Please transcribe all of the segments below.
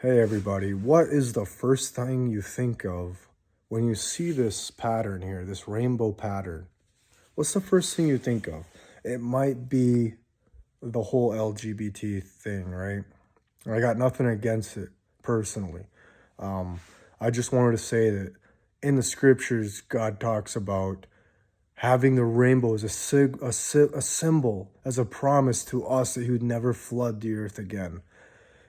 Hey everybody, what is the first thing you think of when you see this pattern here, this rainbow pattern? What's the first thing you think of? It might be the whole LGBT thing, right? I got nothing against it personally. Um, I just wanted to say that in the scriptures, God talks about having the rainbow as a symbol, as a promise to us that He would never flood the earth again.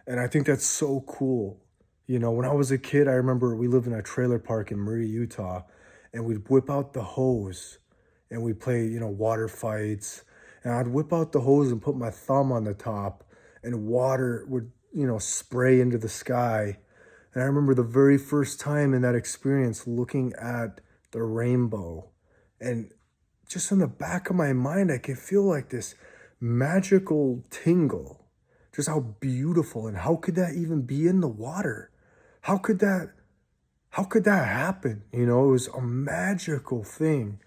And I think that's so cool. You know, when I was a kid, I remember we lived in a trailer park in Murray, Utah, and we'd whip out the hose and we'd play, water fights. And I'd whip out the hose and put my thumb on the top, and water would, spray into the sky. And I remember the very first time in that experience looking at the rainbow. And just in the back of my mind, I could feel like this magical tingle. Just how beautiful, and how could that even be in the water? How could that how could that happen? You know, it was a magical thing.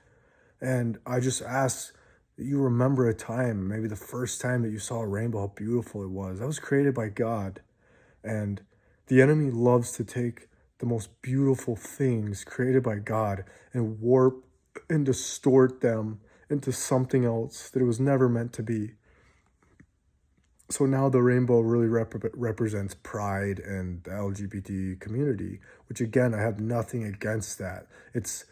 And I just asked that you remember a time, maybe the first time that you saw a rainbow, how beautiful it was. That was created by God. And the enemy loves to take the most beautiful things created by God and warp and distort them into something else that it was never meant to be. So now the rainbow really represents pride and the LGBT community, which again, I have nothing against that. It's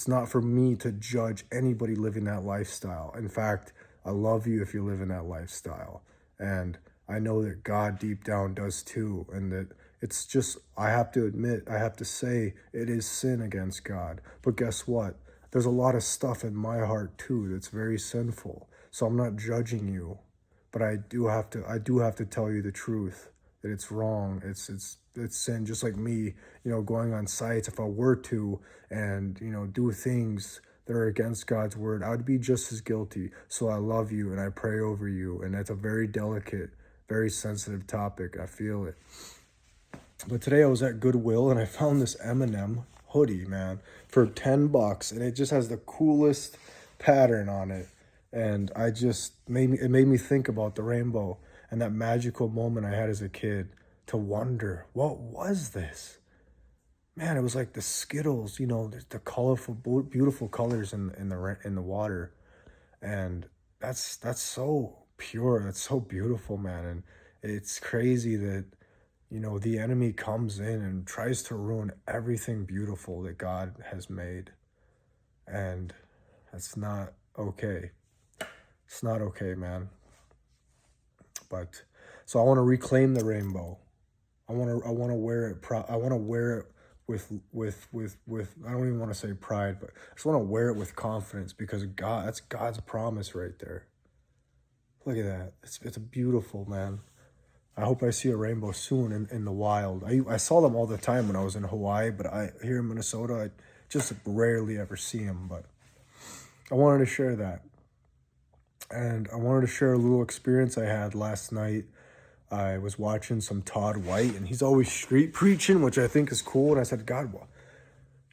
not for me to judge anybody living that lifestyle. In fact, I love you if you live in that lifestyle. And I know that God deep down does too. And that it's just, I have to admit, I have to say it is sin against God. But guess what? There's a lot of stuff in my heart too that's very sinful. So I'm not judging you, but I do have to tell you the truth that it's wrong. It's sin, just like me, going on sites. If I were to, and do things that are against God's word, I would be just as guilty. So I love you and I pray over you, and that's a very delicate, very sensitive topic. I feel it. But today I was at Goodwill and I found this M&M hoodie, man, for $10, and it just has the coolest pattern on it. And it made me think about the rainbow and that magical moment I had as a kid to wonder, what was this? Man, it was like the Skittles, the colorful, beautiful colors in the water. And that's so pure, that's so beautiful, man. And it's crazy that the enemy comes in and tries to ruin everything beautiful that God has made. And that's not okay. It's not okay, man. But so I want to reclaim the rainbow. I want to wear it I want to wear it with I don't even want to say pride, but I just want to wear it with confidence, because that's God's promise right there. Look at that. It's a beautiful, man. I hope I see a rainbow soon in the wild. I saw them all the time when I was in Hawaii, but here in Minnesota, I just rarely ever see them. But I wanted to share that. And I wanted to share a little experience I had last night. I was watching some Todd White, and he's always street preaching, which I think is cool. And I said, God,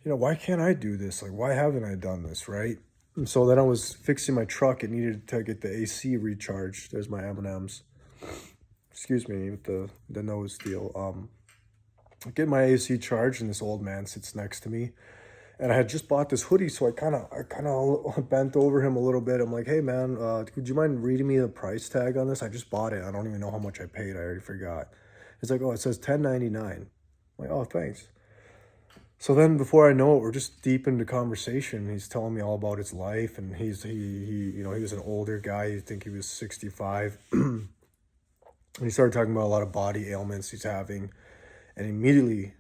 why can't I do this? Like, why haven't I done this, right? And so then I was fixing my truck. It needed to get the AC recharged. There's my M&Ms. Excuse me, with the nose deal. Get my AC charged, and this old man sits next to me. And I had just bought this hoodie, so I kind of bent over him a little bit. I'm like, hey man, would you mind reading me the price tag on this? I just bought it. I don't even know how much I paid. I already forgot. He's like, oh, it says $10.99. I'm like, oh, thanks. So then, before I know it, we're just deep into conversation. He's telling me all about his life, and he was an older guy. You think he was 65, and he started talking about a lot of body ailments he's having, and immediately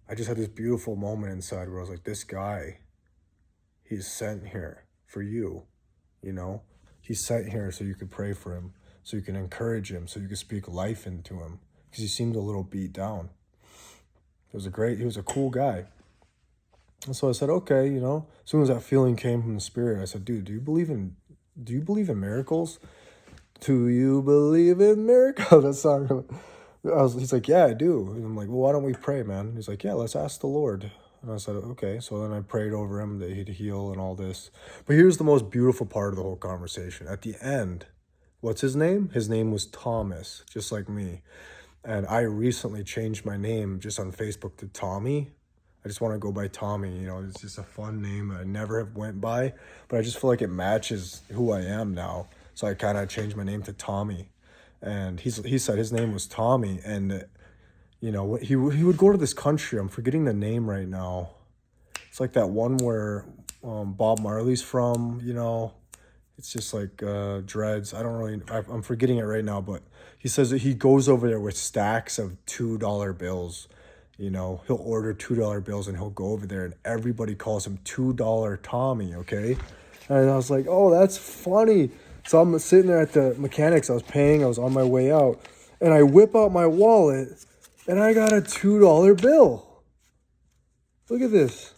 I just had this beautiful moment inside where I was like, this guy, he's sent here for you, you know? He's sent here so you could pray for him, so you can encourage him, so you could speak life into him, because he seemed a little beat down. He was a cool guy. And so I said, okay, as soon as that feeling came from the Spirit, I said, dude, do you believe in miracles? Do you believe in miracles? That song. He's like, yeah, I do. And I'm like, well, why don't we pray, man? He's like, yeah, let's ask the Lord. And I said, okay. So then I prayed over him that he'd heal and all this. But here's the most beautiful part of the whole conversation. At the end, what's his name? His name was Thomas, just like me. And I recently changed my name just on Facebook to Tommy. I just want to go by Tommy. You know, it's just a fun name I never have went by, but I just feel like it matches who I am now. So I kind of changed my name to Tommy. And he said his name was Tommy, and you know, he would go to this country. I'm forgetting the name right now. It's like that one where Bob Marley's from. You know, it's just like dreads. I don't really. I'm forgetting it right now, but he says that he goes over there with stacks of $2 bills. You know, he'll order $2 bills and he'll go over there, and everybody calls him $2 Tommy. Okay, and I was like, oh, that's funny. So I'm sitting there at the mechanics. I was paying. I was on my way out, and I whip out my wallet, and I got a $2 bill. Look at this.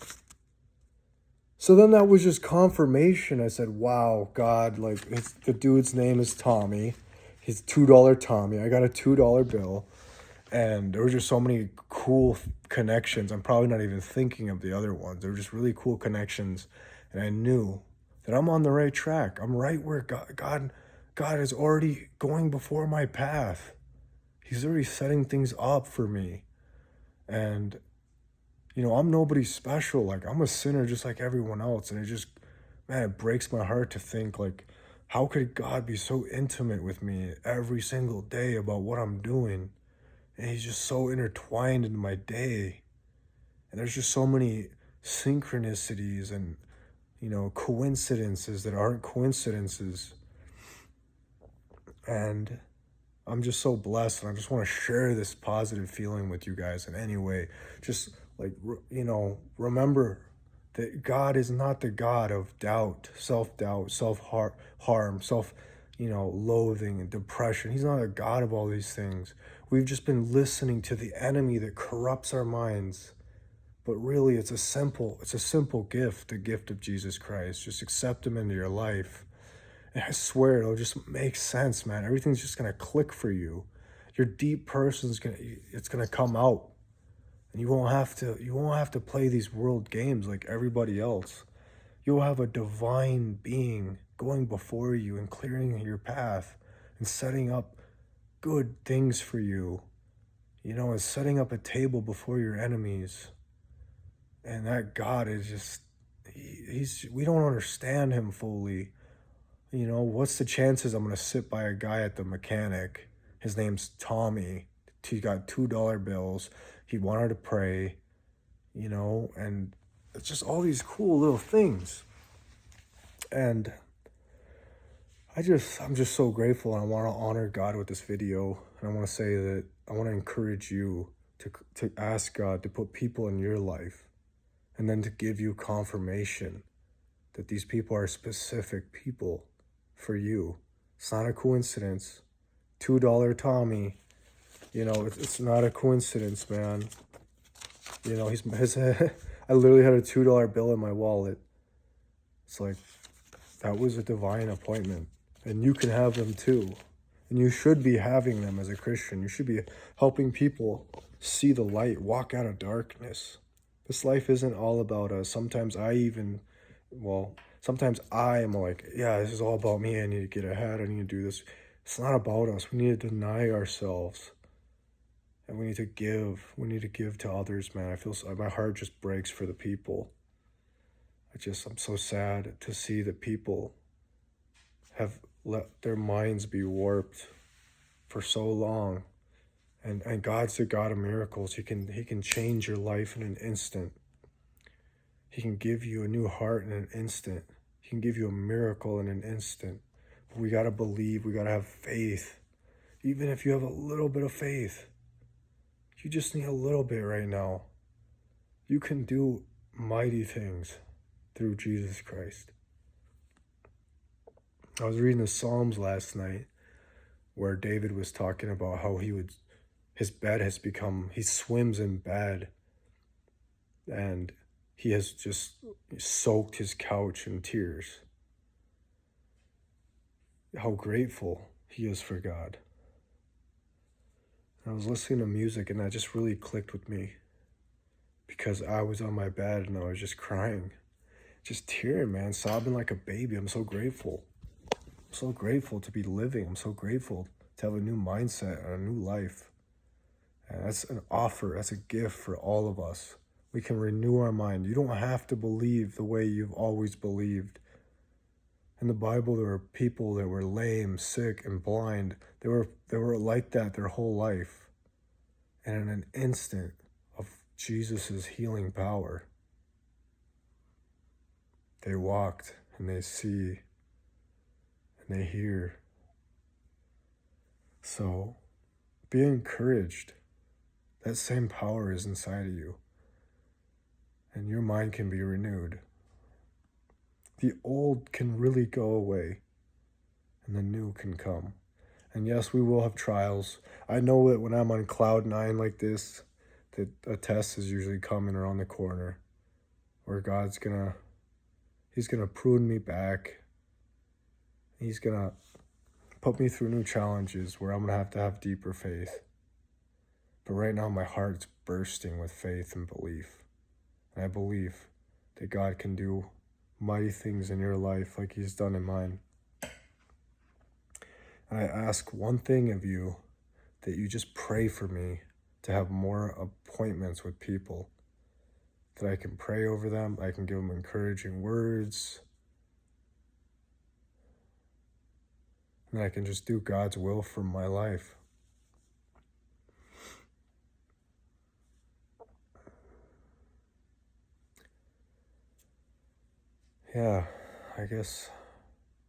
So then that was just confirmation. I said, wow, God, like the dude's name is Tommy. He's $2 Tommy. I got a $2 bill. And there were just so many cool connections. I'm probably not even thinking of the other ones. There were just really cool connections. And I knew that I'm on the right track. I'm right where God is already going before my path. He's already setting things up for me. And you know, I'm nobody special. Like, I'm a sinner just like everyone else. And it just, man, it breaks my heart to think, like, how could God be so intimate with me every single day about what I'm doing? And he's just so intertwined in my day. And there's just so many synchronicities and, you know, coincidences that aren't coincidences. And I'm just so blessed. And I just want to share this positive feeling with you guys in any way. Just like, you know, remember that God is not the God of doubt, self-harm, you know, loathing and depression. He's not a God of all these things. We've just been listening to the enemy that corrupts our minds. But really, it's a simple gift, the gift of Jesus Christ. Just accept him into your life. And I swear, it'll just make sense, man. Everything's just going to click for you. Your deep person's it's going to come out. And you won't have to play these world games like everybody else. You'll have a divine being going before you and clearing your path and setting up good things for you. You know, and setting up a table before your enemies. And that God is just, we don't understand him fully. You know, what's the chances I'm going to sit by a guy at the mechanic? His name's Tommy. He got $2 bills. He wanted to pray, you know, and it's just all these cool little things. And I'm just so grateful, and I want to honor God with this video. And I want to say that I want to encourage you to ask God to put people in your life and then to give you confirmation that these people are specific people for you. It's not a coincidence. $2 Tommy, you know, it's not a coincidence, man. You know, I literally had a $2 bill in my wallet. It's like, that was a divine appointment. And you can have them too. And you should be having them as a Christian. You should be helping people see the light, walk out of darkness. This life isn't all about us. Sometimes I am like, yeah, this is all about me. I need to get ahead. I need to do this. It's not about us. We need to deny ourselves. And we need to give. We need to give to others, man. I feel my heart just breaks for the people. I'm so sad to see that people have let their minds be warped for so long. And God's the God of miracles. He can change your life in an instant. He can give you a new heart in an instant. He can give you a miracle in an instant. But we got to believe. We got to have faith. Even if you have a little bit of faith, you just need a little bit right now. You can do mighty things through Jesus Christ. I was reading the Psalms last night where David was talking about how his bed has become, he swims in bed, and he has just soaked his couch in tears. How grateful he is for God. I was listening to music and that just really clicked with me because I was on my bed and I was just crying, just tearing, man, sobbing like a baby. I'm so grateful. I'm so grateful to be living. I'm so grateful to have a new mindset and a new life. And that's an offer, that's a gift for all of us. We can renew our mind. You don't have to believe the way you've always believed. In the Bible, there were people that were lame, sick, and blind. They were like that their whole life. And in an instant of Jesus' healing power, they walked and they see and they hear. So be encouraged. That same power is inside of you. And your mind can be renewed. The old can really go away and the new can come. And yes, we will have trials. I know that when I'm on cloud 9 like this, that a test is usually coming around the corner where He's gonna prune me back. He's gonna put me through new challenges where I'm gonna have deeper faith. But right now my heart's bursting with faith and belief. And I believe that God can do mighty things in your life like He's done in mine. And I ask one thing of you, that you just pray for me to have more appointments with people, that I can pray over them, I can give them encouraging words, and I can just do God's will for my life. Yeah, I guess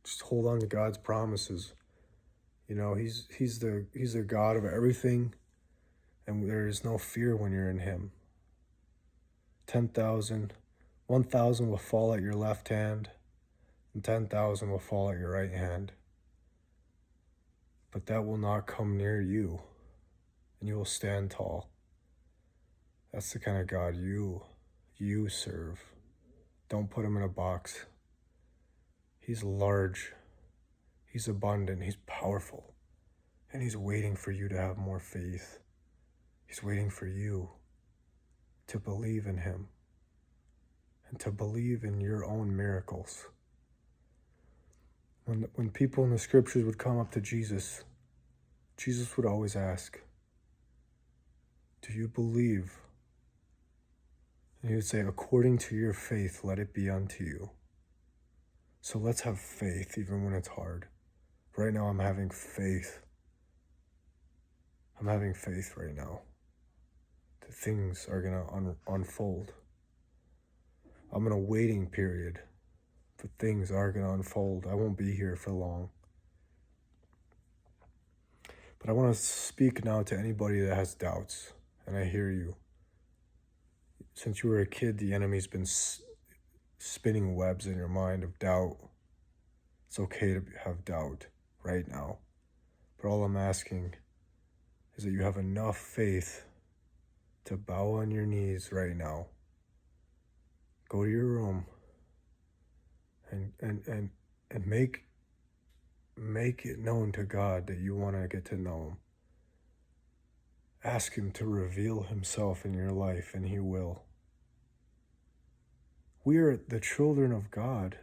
just hold on to God's promises. You know, he's the God of everything, and there is no fear when you're in Him. 10,000, 1,000 will fall at your left hand, and 10,000 will fall at your right hand. But that will not come near you, and you will stand tall. That's the kind of God you serve. Don't put Him in a box. He's large. He's abundant. He's powerful. And He's waiting for you to have more faith. He's waiting for you to believe in Him and to believe in your own miracles. When people in the scriptures would come up to Jesus, Jesus would always ask, "Do you believe?" And He would say, "According to your faith, let it be unto you." So let's have faith even when it's hard. Right now I'm having faith. I'm having faith right now that things are going to unfold. I'm in a waiting period, but things are going to unfold. I won't be here for long. But I want to speak now to anybody that has doubts, and I hear you. Since you were a kid, the enemy's been spinning webs in your mind of doubt. It's okay to have doubt right now. But all I'm asking is that you have enough faith to bow on your knees right now. Go to your room and make it known to God that you want to get to know Him. Ask Him to reveal Himself in your life, and He will. We are the children of God.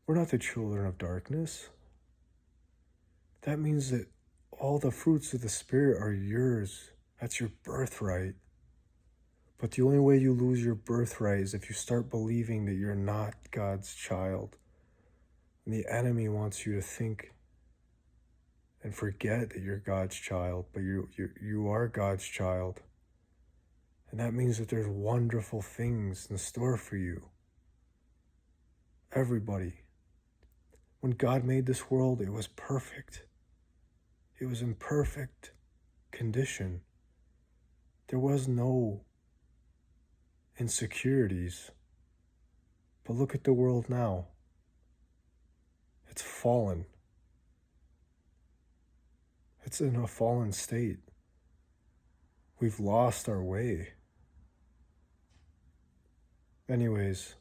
We're not the children of darkness. That means that all the fruits of the Spirit are yours. That's your birthright. But the only way you lose your birthright is if you start believing that you're not God's child. And the enemy wants you to think and forget that you're God's child, but you are God's child. And that means that there's wonderful things in store for you. Everybody. When God made this world, it was perfect. It was in perfect condition. There was no insecurities. But look at the world now. It's fallen. It's in a fallen state. We've lost our way. Anyways,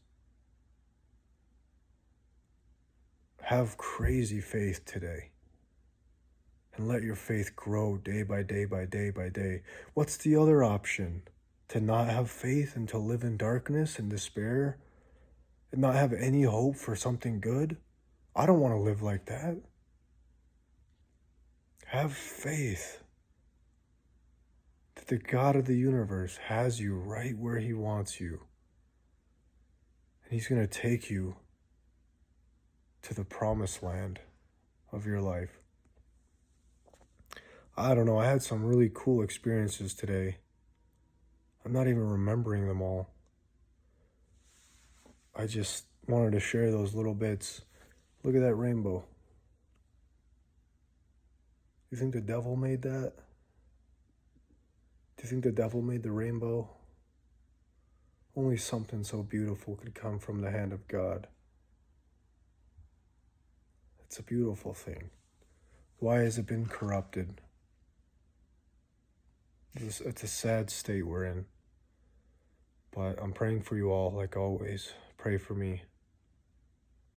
have crazy faith today. And let your faith grow day by day by day by day. What's the other option? To not have faith and to live in darkness and despair? And not have any hope for something good? I don't want to live like that. Have faith. the God of the universe has you right where he wants you. And he's going to take you to the promised land of your life. I don't know, I had some really cool experiences today. I'm not even remembering them all. I just wanted to share those little bits. Look at that rainbow. You think the devil made that? Do you think the devil made the rainbow? Only something so beautiful could come from the hand of God. It's a beautiful thing. Why has it been corrupted? It's a sad state we're in. But I'm praying for you all, like always. Pray for me.